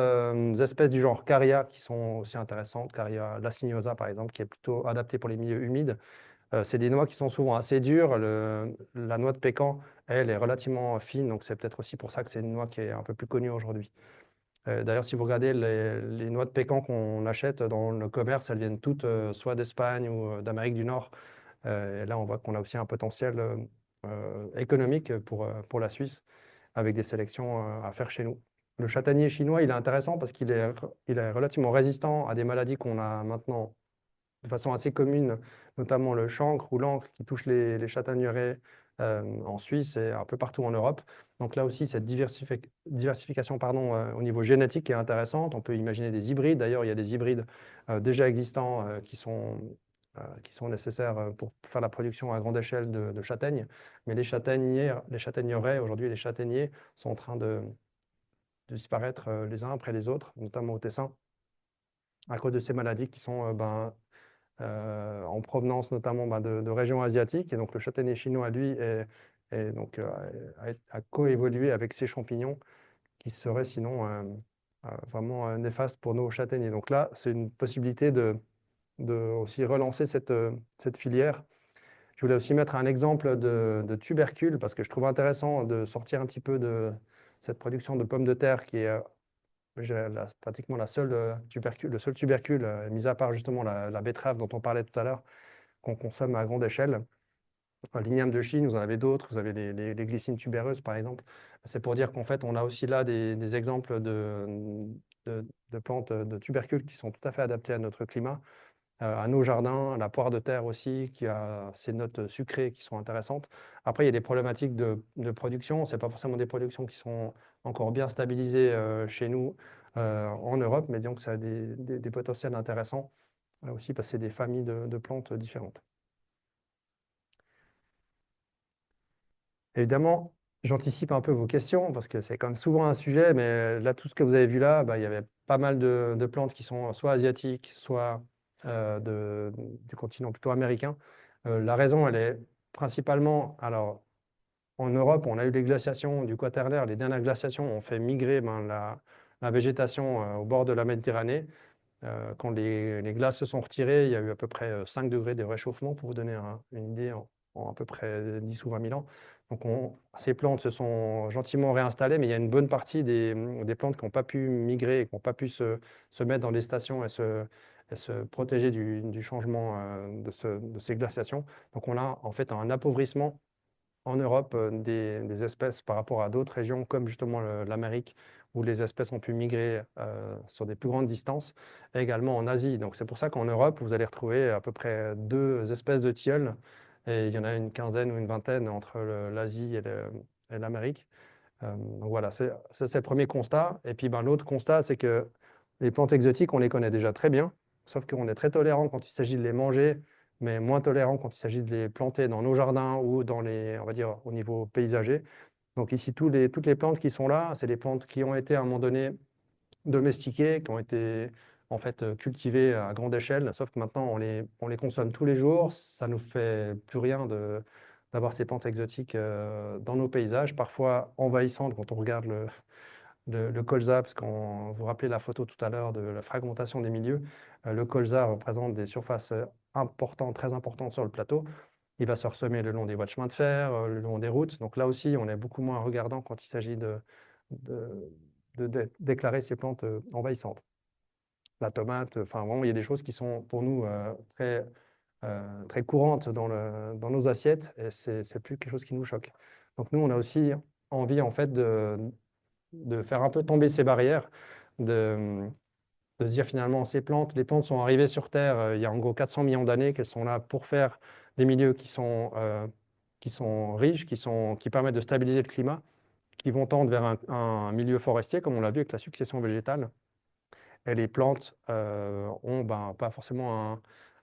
espèces du genre Caria qui sont aussi intéressantes. Caria lacinosa, par exemple, qui est plutôt adaptée pour les milieux humides. C'est des noix qui sont souvent assez dures. La noix de pécan, elle, est relativement fine, donc c'est peut-être aussi pour ça que c'est une noix qui est un peu plus connue aujourd'hui. D'ailleurs, si vous regardez les noix de pécan qu'on achète dans le commerce, elles viennent toutes soit d'Espagne ou d'Amérique du Nord. Et là, on voit qu'on a aussi un potentiel économique pour la Suisse, avec des sélections à faire chez nous. Le châtaignier chinois, il est intéressant parce il est relativement résistant à des maladies qu'on a maintenant de façon assez commune, notamment le chancre ou l'encre qui touche les châtaigneraies en Suisse et un peu partout en Europe. Donc là aussi, cette diversification pardon, au niveau génétique est intéressante. On peut imaginer des hybrides. D'ailleurs, il y a des hybrides déjà existants qui sont nécessaires pour faire la production à grande échelle de châtaignes. Mais les châtaigneraies, aujourd'hui, les châtaigniers sont en train de disparaître les uns après les autres, notamment au Tessin, à cause de ces maladies qui sont en provenance notamment de régions asiatiques. Et donc le châtaignier chinois, lui, donc, a coévolué avec ces champignons qui seraient sinon vraiment néfastes pour nos châtaigniers. Donc là, c'est une possibilité de aussi relancer cette filière. Je voulais aussi mettre un exemple de tubercule parce que je trouve intéressant de sortir un petit peu de cette production de pommes de terre qui est pratiquement le seul tubercule, mis à part justement la betterave dont on parlait tout à l'heure, qu'on consomme à grande échelle. L'igname de Chine, vous en avez d'autres, vous avez les glycines tubéreuses par exemple. C'est pour dire qu'en fait, on a aussi là des exemples de plantes de tubercules qui sont tout à fait adaptées à notre climat, à nos jardins, la poire de terre aussi, qui a ses notes sucrées qui sont intéressantes. Après, il y a des problématiques de production. Ce n'est pas forcément des productions qui sont encore bien stabilisées chez nous en Europe, mais disons que ça a des potentiels intéressants aussi parce que c'est des familles de plantes différentes. Évidemment, j'anticipe un peu vos questions parce que c'est quand même souvent un sujet, mais là, tout ce que vous avez vu là, bah, il y avait pas mal de plantes qui sont soit asiatiques, soit du continent plutôt américain. La raison, elle est principalement, alors en Europe, on a eu les glaciations du Quaternaire, les dernières glaciations ont fait migrer la végétation au bord de la Méditerranée. Quand les glaces se sont retirées, il y a eu à peu près 5 degrés de réchauffement, pour vous donner une idée, en à peu près 10 ou 20 000 ans. Donc ces plantes se sont gentiment réinstallées, mais il y a une bonne partie des plantes qui n'ont pas pu migrer et qui n'ont pas pu se mettre dans les stations et se protéger du changement de ces glaciations. Donc on a en fait un appauvrissement en Europe des espèces par rapport à d'autres régions, comme justement l'Amérique, où les espèces ont pu migrer sur des plus grandes distances, et également en Asie. Donc c'est pour ça qu'en Europe, vous allez retrouver à peu près 2 espèces de tilleuls, et il y en a une quinzaine ou une vingtaine entre l'Asie et l'Amérique. Donc voilà, ça c'est le premier constat. Et puis ben, l'autre constat, c'est que les plantes exotiques, on les connaît déjà très bien, sauf qu'on est très tolérant quand il s'agit de les manger, mais moins tolérant quand il s'agit de les planter dans nos jardins ou on va dire, au niveau paysager. Donc ici, toutes les plantes qui sont là, c'est des plantes qui ont été à un moment donné domestiquées, qui ont été en fait cultivés à grande échelle, sauf que maintenant on les consomme tous les jours, ça nous fait plus rien d'avoir ces plantes exotiques dans nos paysages, parfois envahissantes quand on regarde le colza, parce qu'on vous rappelez la photo tout à l'heure de la fragmentation des milieux, le colza représente des surfaces importantes, très importantes sur le plateau. Il va se ressemer le long des voies de chemin de fer, le long des routes. Donc là aussi, on est beaucoup moins regardant quand il s'agit de, déclarer ces plantes envahissantes. La tomate, enfin vraiment, il y a des choses qui sont pour nous très courantes dans nos assiettes et c'est plus quelque chose qui nous choque. Donc nous, on a aussi envie en fait de faire un peu tomber ces barrières, de, de se dire finalement, les plantes sont arrivées sur Terre il y a en gros 400 millions d'années, qu'elles sont là pour faire des milieux qui sont riches, qui permettent de stabiliser le climat, qui vont tendre vers un milieu forestier, comme on l'a vu avec la succession végétale. Et les plantes ont ben, pas forcément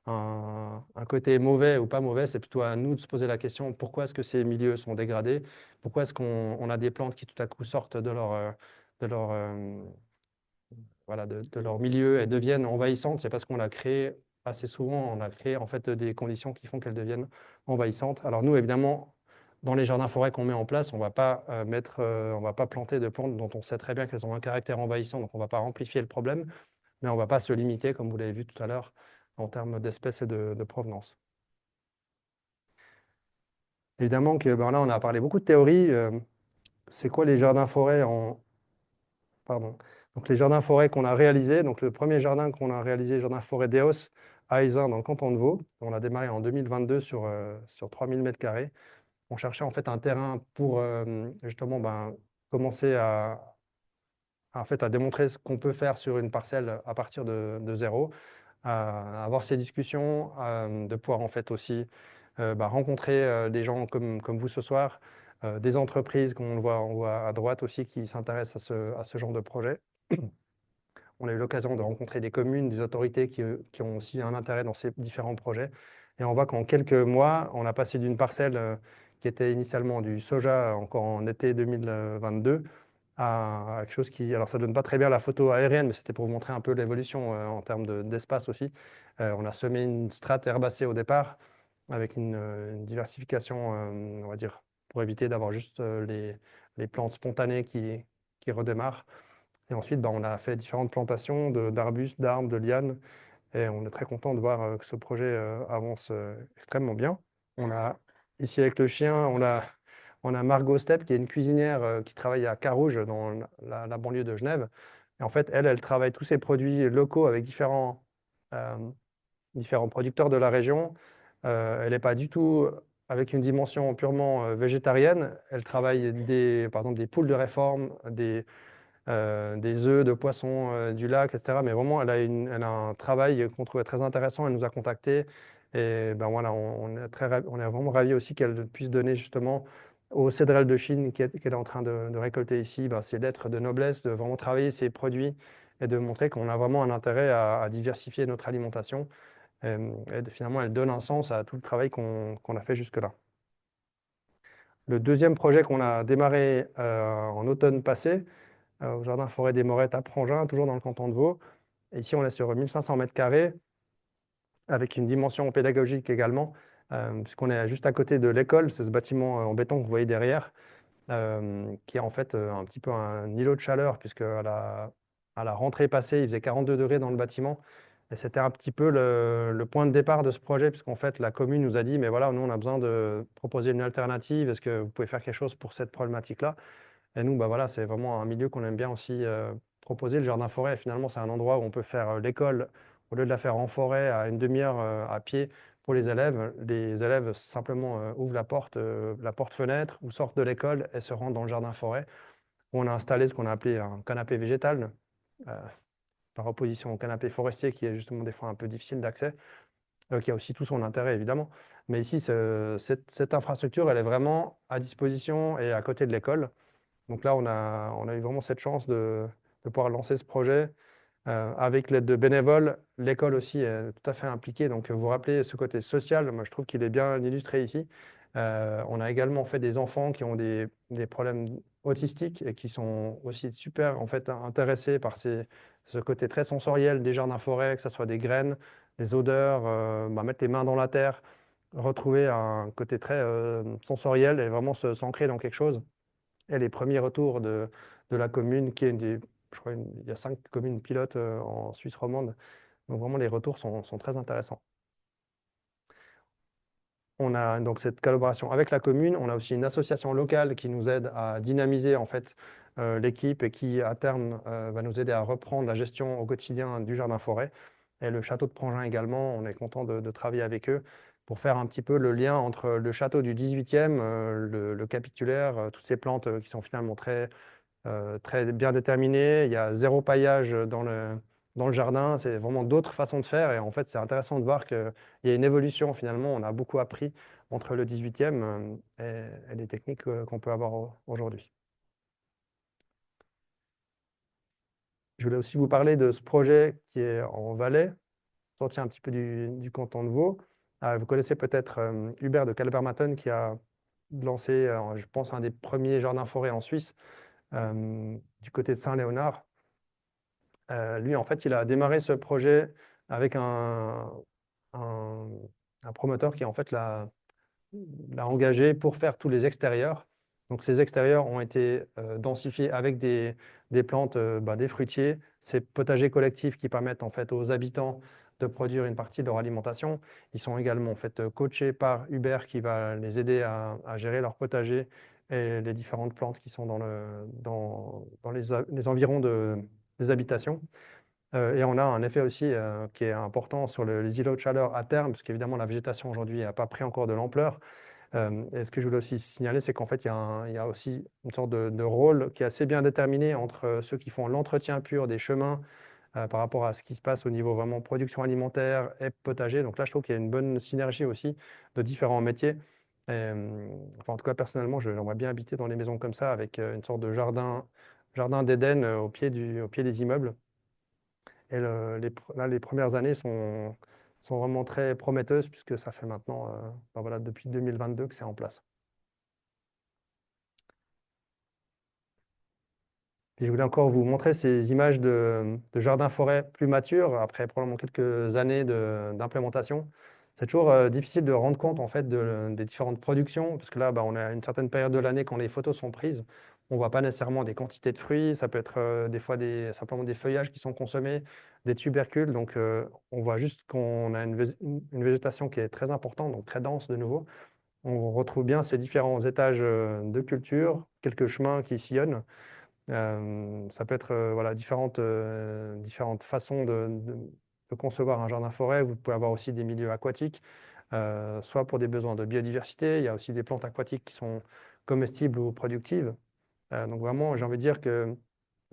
un côté mauvais ou pas mauvais, c'est plutôt à nous de se poser la question, pourquoi est-ce que ces milieux sont dégradés? Pourquoi est-ce qu'on a des plantes qui tout à coup sortent de leur, voilà, de leur milieu et deviennent envahissantes? C'est parce qu'on a créé assez souvent, on a créé en fait des conditions qui font qu'elles deviennent envahissantes. Alors nous, évidemment, dans les jardins forêts qu'on met en place, on va pas planter de plantes dont on sait très bien qu'elles ont un caractère envahissant, donc on ne va pas amplifier le problème, mais on ne va pas se limiter, comme vous l'avez vu tout à l'heure, en termes d'espèces et de provenance. Évidemment que ben là, on a parlé beaucoup de théories. C'est quoi les jardins forêts Pardon. Donc les jardins forêts qu'on a réalisés, donc le premier jardin qu'on a réalisé, jardin forêt d'Eos, à Aisin, dans le canton de Vaud. On a démarré en 2022 sur 3000 mètres carrés. On cherchait en fait un terrain pour justement ben, commencer en fait, à démontrer ce qu'on peut faire sur une parcelle à partir de zéro, à avoir ces discussions, de pouvoir en fait aussi bah, rencontrer des gens comme vous ce soir, des entreprises, comme on voit à droite aussi, qui s'intéressent à ce genre de projet. On a eu l'occasion de rencontrer des communes, des autorités qui ont aussi un intérêt dans ces différents projets. Et on voit qu'en quelques mois, on a passé d'une parcelle qui était initialement du soja encore en été 2022 à quelque chose qui... Alors ça ne donne pas très bien la photo aérienne, mais c'était pour vous montrer un peu l'évolution en termes d'espace aussi. On a semé une strate herbacée au départ avec une diversification, on va dire, pour éviter d'avoir juste les plantes spontanées qui redémarrent. Et ensuite, bah, on a fait différentes plantations d'arbustes, d'arbres, de lianes. Et on est très content de voir que ce projet avance extrêmement bien. On a, ici avec le chien, on a Margot Stepp, qui est une cuisinière qui travaille à Carouge, dans la banlieue de Genève. Et en fait, elle travaille tous ses produits locaux avec euh, différents producteurs de la région. Elle n'est pas du tout avec une dimension purement végétarienne. Elle travaille par exemple, des poules de réforme, des œufs de poisson du lac, etc. Mais vraiment, elle a un travail qu'on trouvait très intéressant. Elle nous a contactés. Et ben voilà, on est vraiment ravis aussi qu'elle puisse donner justement aux cédrales de Chine qu'elle est en train de récolter ici, ben, ces lettres de noblesse, de vraiment travailler ces produits et de montrer qu'on a vraiment un intérêt à diversifier notre alimentation. Finalement, elle donne un sens à tout le travail qu'on a fait jusque-là. Le deuxième projet qu'on a démarré en automne passé, au Jardin Forêt des Morettes à Prangin, toujours dans le canton de Vaud. Et ici, on est sur 1500 mètres carrés, avec une dimension pédagogique également, puisqu'on est juste à côté de l'école. C'est ce bâtiment en béton que vous voyez derrière, qui est en fait un petit peu un îlot de chaleur, puisque à la rentrée passée, il faisait 42 degrés dans le bâtiment. Et c'était un petit peu le point de départ de ce projet, puisqu'en fait, la commune nous a dit, mais voilà, nous, on a besoin de proposer une alternative. Est-ce que vous pouvez faire quelque chose pour cette problématique-là? Et nous, bah voilà, c'est vraiment un milieu qu'on aime bien aussi proposer. Le jardin forêt, finalement, c'est un endroit où on peut faire l'école, au lieu de la faire en forêt, à une demi-heure à pied pour les élèves. Les élèves simplement ouvrent la porte-fenêtre ou sortent de l'école et se rendent dans le jardin forêt, où on a installé ce qu'on a appelé un canapé végétal, euh, par opposition au canapé forestier, qui est justement des fois un peu difficile d'accès, qui a aussi tout son intérêt, évidemment. Mais ici, cette infrastructure, elle est vraiment à disposition et à côté de l'école. Donc là, on a eu vraiment cette chance de pouvoir lancer ce projet avec l'aide de bénévoles. L'école aussi est tout à fait impliquée. Donc vous vous rappelez ce côté social, moi je trouve qu'il est bien illustré ici. On a également fait des enfants qui ont des problèmes autistiques et qui sont aussi super en fait intéressés par ce côté très sensoriel des jardins forêts, que ce soit des graines, des odeurs, mettre les mains dans la terre, retrouver un côté très sensoriel et vraiment s'ancrer dans quelque chose. Et les premiers retours de la commune, qui est je crois, il y a 5 communes pilotes en Suisse romande. Donc vraiment, les retours sont très intéressants. On a donc cette collaboration avec la commune. On a aussi une association locale qui nous aide à dynamiser en fait l'équipe et qui, à terme, va nous aider à reprendre la gestion au quotidien du jardin forêt. Et le château de Prangin également, on est content de travailler avec eux pour faire un petit peu le lien entre le château du 18e, le capitulaire, toutes ces plantes qui sont finalement très bien déterminées. Il y a zéro paillage dans le jardin. C'est vraiment d'autres façons de faire. Et en fait, c'est intéressant de voir qu'il y a une évolution finalement. On a beaucoup appris entre le 18e et les techniques qu'on peut avoir aujourd'hui. Je voulais aussi vous parler de ce projet qui est en Valais, sorti un petit peu du canton de Vaud. Vous connaissez peut-être Hubert de Calbermatten qui a lancé, je pense, un des premiers jardins forêts en Suisse, du côté de Saint-Léonard. Lui, en fait, il a démarré ce projet avec un- un promoteur qui, en fait, l'a engagé pour faire tous les extérieurs. Donc, ces extérieurs ont été densifiés avec des plantes, des fruitiers, ces potagers collectifs qui permettent, en fait, aux habitants de produire une partie de leur alimentation. Ils sont également, en fait, coachés par Hubert qui va les aider à gérer leur potager et les différentes plantes qui sont dans les environs des habitations. Et on a un effet aussi qui est important sur les îlots de chaleur à terme, parce qu'évidemment, la végétation aujourd'hui n'a pas pris encore de l'ampleur. Et ce que je voulais aussi signaler, c'est qu'en fait, il y a aussi une sorte de rôle qui est assez bien déterminé entre ceux qui font l'entretien pur des chemins par rapport à ce qui se passe au niveau vraiment production alimentaire et potager. Donc là, je trouve qu'il y a une bonne synergie aussi de différents métiers. Et, enfin, en tout cas, personnellement, j'aimerais bien habiter dans les maisons comme ça, avec une sorte de jardin d'Éden au pied des immeubles. Et là, les premières années sont vraiment très prometteuses puisque ça fait maintenant, voilà, depuis 2022 que c'est en place. Et je voulais encore vous montrer ces images de jardins-forêts plus matures, après probablement quelques années d'implémentation. C'est toujours difficile de rendre compte en fait des différentes productions, parce que là, on a une certaine période de l'année quand les photos sont prises. On ne voit pas nécessairement des quantités de fruits, ça peut être des fois simplement des feuillages qui sont consommés, des tubercules. Donc on voit juste qu'on a une végétation qui est très importante, donc très dense de nouveau. On retrouve bien ces différents étages de culture, quelques chemins qui sillonnent. Ça peut être voilà, différentes façons de concevoir un jardin-forêt. Vous pouvez avoir aussi des milieux aquatiques, soit pour des besoins de biodiversité. Il y a aussi des plantes aquatiques qui sont comestibles ou productives. Donc vraiment, j'ai envie de dire qu'il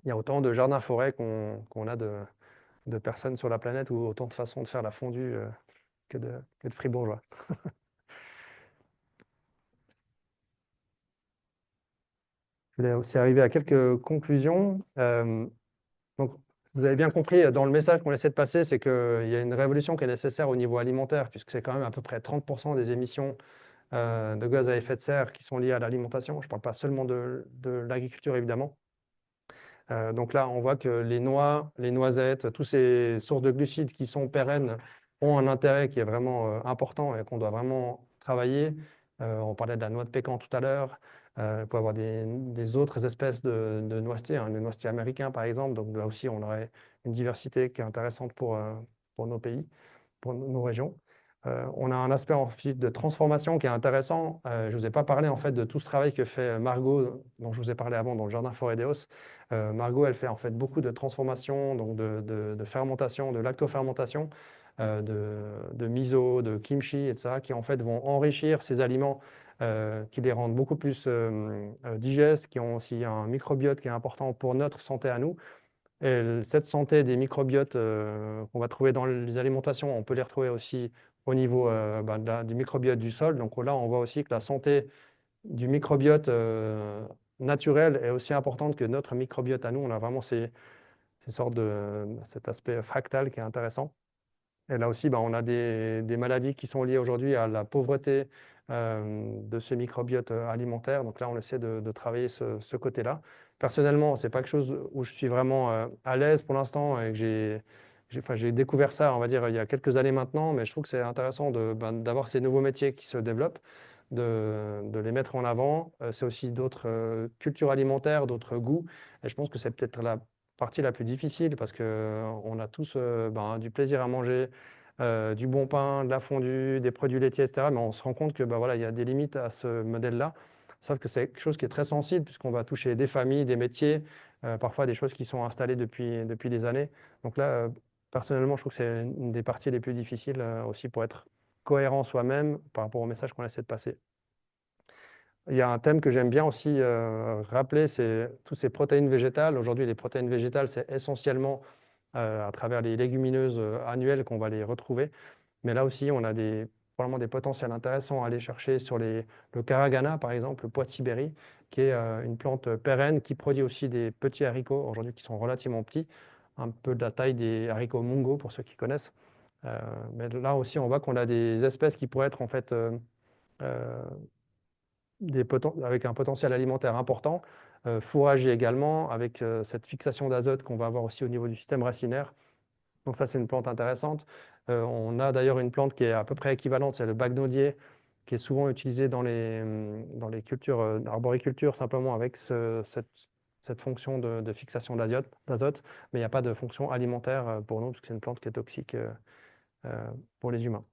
y a autant de jardins-forêts qu'on a de personnes sur la planète, ou autant de façons de faire la fondue que de fribourgeois. Je voulais aussi arriver à quelques conclusions. Donc, vous avez bien compris, dans le message qu'on essaie de passer, c'est qu'il y a une révolution qui est nécessaire au niveau alimentaire, puisque c'est quand même à peu près 30% des émissions de gaz à effet de serre qui sont liées à l'alimentation. Je ne parle pas seulement de l'agriculture, évidemment. Donc là, on voit que les noix, les noisettes, toutes ces sources de glucides qui sont pérennes ont un intérêt qui est vraiment important et qu'on doit vraiment travailler. On parlait de la noix de pécan tout à l'heure. Il peut y avoir des autres espèces de noisetiers, hein, le noisetier américain par exemple. Donc là aussi, on aurait une diversité qui est intéressante pour nos pays, pour nos régions. On a un aspect ensuite de transformation qui est intéressant. Je ne vous ai pas parlé en fait de tout ce travail que fait Margot, dont je vous ai parlé avant dans le jardin Forêt d'Eos. Margot, elle fait en fait beaucoup de transformation, donc de fermentation, de lactofermentation, de miso, de kimchi, etc., qui en fait vont enrichir ces aliments, qui les rendent beaucoup plus digestes, qui ont aussi un microbiote qui est important pour notre santé à nous. Et cette santé des microbiotes qu'on va trouver dans les alimentations, on peut les retrouver aussi au niveau du microbiote du sol. Donc là, on voit aussi que la santé du microbiote naturel est aussi importante que notre microbiote à nous. On a vraiment cet aspect fractal qui est intéressant. Et là aussi, on a des maladies qui sont liées aujourd'hui à la pauvreté de ce microbiote alimentaire. Donc là, on essaie de travailler ce côté-là. Personnellement, ce n'est pas quelque chose où je suis vraiment à l'aise pour l'instant et que j'ai découvert ça, on va dire, il y a quelques années maintenant, mais je trouve que c'est intéressant d'avoir ces nouveaux métiers qui se développent, de les mettre en avant. C'est aussi d'autres cultures alimentaires, d'autres goûts. Et je pense que c'est peut-être la partie la plus difficile parce qu'on a tous du plaisir à manger, du bon pain, de la fondue, des produits laitiers, etc. Mais on se rend compte que voilà, il y a des limites à ce modèle-là. Sauf que c'est quelque chose qui est très sensible puisqu'on va toucher des familles, des métiers, parfois des choses qui sont installées depuis des années. Donc là, personnellement, je trouve que c'est une des parties les plus difficiles aussi pour être cohérent soi-même par rapport au message qu'on essaie de passer. Il y a un thème que j'aime bien aussi rappeler, c'est toutes ces protéines végétales. Aujourd'hui, les protéines végétales, c'est essentiellement à travers les légumineuses annuelles qu'on va les retrouver. Mais là aussi, on a probablement des potentiels intéressants à aller chercher sur le caragana, par exemple, le pois de Sibérie, qui est une plante pérenne qui produit aussi des petits haricots, aujourd'hui qui sont relativement petits, un peu de la taille des haricots mungo, pour ceux qui connaissent. Mais là aussi, on voit qu'on a des espèces qui pourraient être en fait euh, avec un potentiel alimentaire important, fourragers également, avec cette fixation d'azote qu'on va avoir aussi au niveau du système racinaire. Donc ça, c'est une plante intéressante. On a d'ailleurs une plante qui est à peu près équivalente, c'est le bagnodier, qui est souvent utilisé dans les cultures, arboriculture, simplement avec cette fonction de fixation d'azote, mais il n'y a pas de fonction alimentaire pour nous, parce que c'est une plante qui est toxique pour les humains.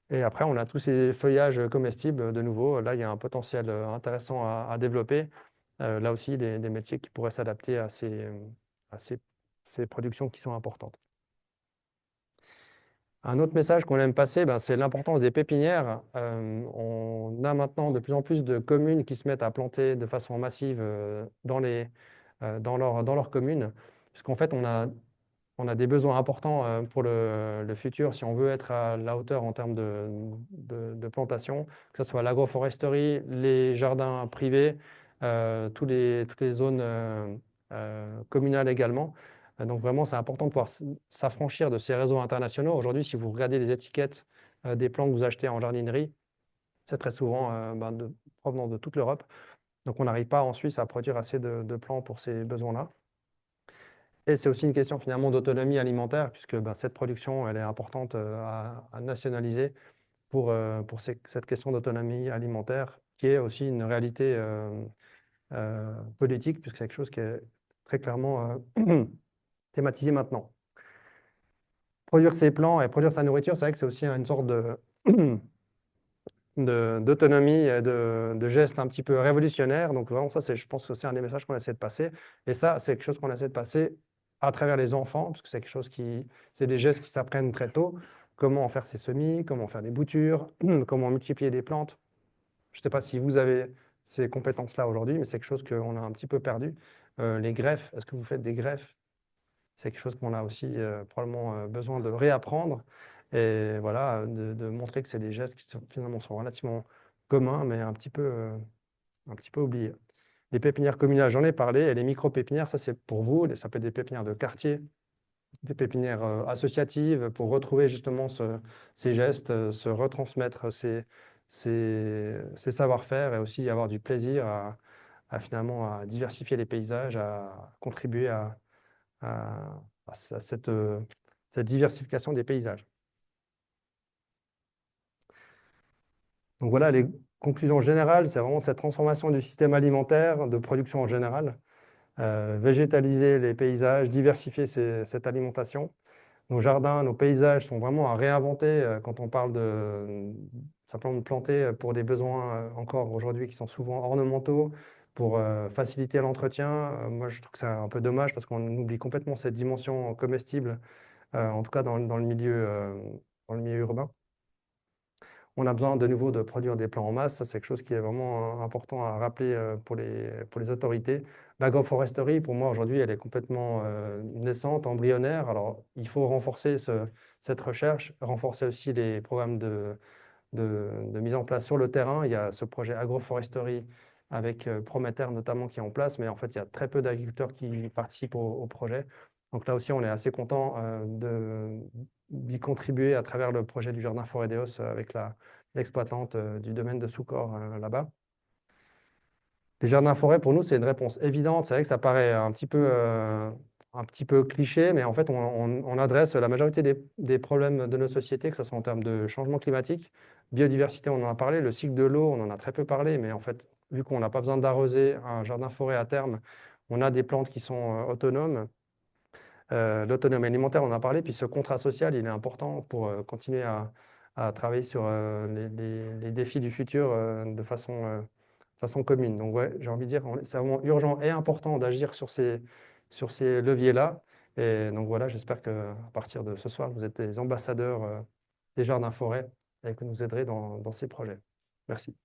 Et après, on a tous ces feuillages comestibles, de nouveau. Là, il y a un potentiel intéressant à développer. Là aussi, des métiers qui pourraient s'adapter à ces productions qui sont importantes. Un autre message qu'on aime passer, c'est l'importance des pépinières. On a maintenant de plus en plus de communes qui se mettent à planter de façon massive dans leur commune, puisqu'en fait, on a des besoins importants pour le futur si on veut être à la hauteur en termes de plantation, que ce soit l'agroforesterie, les jardins privés, toutes les zones communales également. Donc vraiment, c'est important de pouvoir s'affranchir de ces réseaux internationaux. Aujourd'hui, si vous regardez les étiquettes des plants que vous achetez en jardinerie, c'est très souvent provenant de toute l'Europe. Donc on n'arrive pas en Suisse à produire assez de plants pour ces besoins-là. Et c'est aussi une question finalement d'autonomie alimentaire, puisque cette production, elle est importante à nationaliser pour cette question d'autonomie alimentaire, qui est aussi une réalité politique, puisque c'est quelque chose qui est très clairement thématisé maintenant. Produire ses plants et produire sa nourriture, c'est vrai que c'est aussi une sorte d'autonomie et de gestes un petit peu révolutionnaires. Donc vraiment, ça, je pense que c'est un des messages qu'on essaie de passer. Et ça, c'est quelque chose qu'on essaie de passer à travers les enfants, parce que c'est quelque chose c'est des gestes qui s'apprennent très tôt. Comment faire ses semis, comment faire des boutures, comment multiplier des plantes. Je ne sais pas si vous avez ces compétences-là aujourd'hui, mais c'est quelque chose qu'on a un petit peu perdu. Les greffes, est-ce que vous faites des greffes? C'est quelque chose qu'on a aussi probablement besoin de réapprendre et voilà, de montrer que c'est des gestes qui finalement sont relativement communs, mais un petit peu oubliés. Les pépinières communales, j'en ai parlé, et les micro-pépinières, ça c'est pour vous, ça peut être des pépinières de quartier, des pépinières associatives pour retrouver justement ces gestes, se retransmettre ces savoir-faire et aussi avoir du plaisir finalement à diversifier les paysages, à contribuer à cette diversification des paysages. Donc voilà, les conclusions générales, c'est vraiment cette transformation du système alimentaire, de production en général, végétaliser les paysages, diversifier cette alimentation. Nos jardins, nos paysages sont vraiment à réinventer quand on parle simplement de planter pour des besoins encore aujourd'hui qui sont souvent ornementaux, pour faciliter l'entretien. Moi, je trouve que c'est un peu dommage parce qu'on oublie complètement cette dimension comestible en tout cas dans le milieu urbain. On a besoin de nouveau de produire des plants en masse. Ça, c'est quelque chose qui est vraiment important à rappeler pour les autorités. L'agroforesterie, pour moi, aujourd'hui, elle est complètement naissante, embryonnaire. Alors, il faut renforcer cette recherche, renforcer aussi les programmes de mise en place sur le terrain. Il y a ce projet agroforesterie avec Prométhère notamment qui est en place, mais en fait, il y a très peu d'agriculteurs qui participent au projet. Donc là aussi, on est assez content d'y contribuer à travers le projet du Jardin Forêt d'Eos avec l'exploitante du domaine de Soukor là-bas. Les jardins-forêts, pour nous, c'est une réponse évidente. C'est vrai que ça paraît un petit peu cliché, mais en fait, on adresse la majorité des problèmes de nos sociétés, que ce soit en termes de changement climatique, biodiversité, on en a parlé, le cycle de l'eau, on en a très peu parlé, mais en fait, vu qu'on n'a pas besoin d'arroser un jardin-forêt à terme, on a des plantes qui sont autonomes. L'autonomie alimentaire, on en a parlé, puis ce contrat social, il est important pour continuer à travailler sur les défis du futur de façon commune. Donc, ouais, j'ai envie de dire, c'est vraiment urgent et important d'agir sur ces leviers-là. Et donc, voilà, j'espère qu'à partir de ce soir, vous êtes des ambassadeurs des jardins-forêts et que vous nous aiderez dans ces projets. Merci.